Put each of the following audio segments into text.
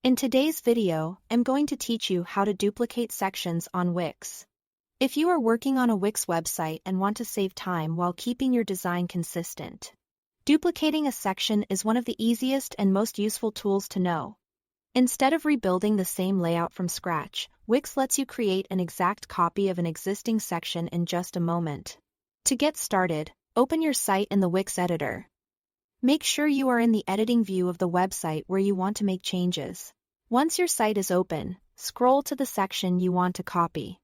In today's video, I'm going to teach you how to duplicate sections on Wix. If you are working on a Wix website and want to save time while keeping your design consistent, duplicating a section is one of the easiest and most useful tools to know. Instead of rebuilding the same layout from scratch, Wix lets you create an exact copy of an existing section in just a moment. To get started, open your site in the Wix editor. Make sure you are in the editing view of the website where you want to make changes. Once your site is open, scroll to the section you want to copy.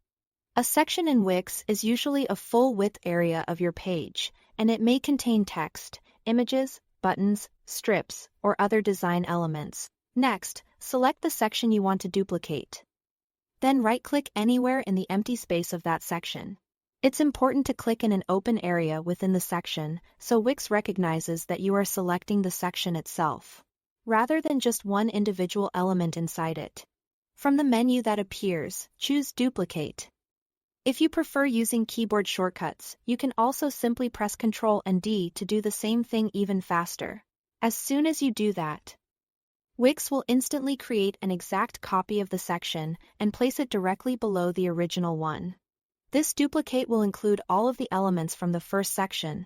A section in Wix is usually a full-width area of your page, and it may contain text, images, buttons, strips, or other design elements. Next, select the section you want to duplicate. Then right-click anywhere in the empty space of that section. It's important to click in an open area within the section so Wix recognizes that you are selecting the section itself, rather than just one individual element inside it. From the menu that appears, choose Duplicate. If you prefer using keyboard shortcuts, you can also simply press Ctrl and D to do the same thing even faster. As soon as you do that, Wix will instantly create an exact copy of the section and place it directly below the original one. This duplicate will include all of the elements from the first section,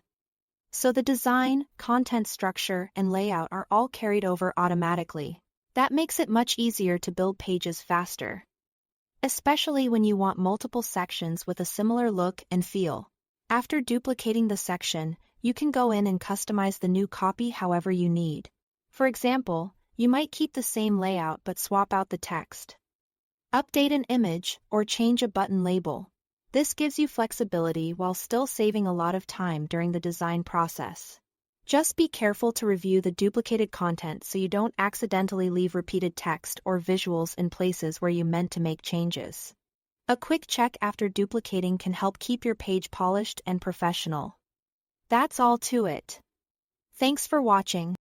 so the design, content structure, and layout are all carried over automatically. That makes it much easier to build pages faster, especially when you want multiple sections with a similar look and feel. After duplicating the section, you can go in and customize the new copy however you need. For example, you might keep the same layout but swap out the text, update an image, or change a button label. This gives you flexibility while still saving a lot of time during the design process. Just be careful to review the duplicated content so you don't accidentally leave repeated text or visuals in places where you meant to make changes. A quick check after duplicating can help keep your page polished and professional. That's all to it. Thanks for watching.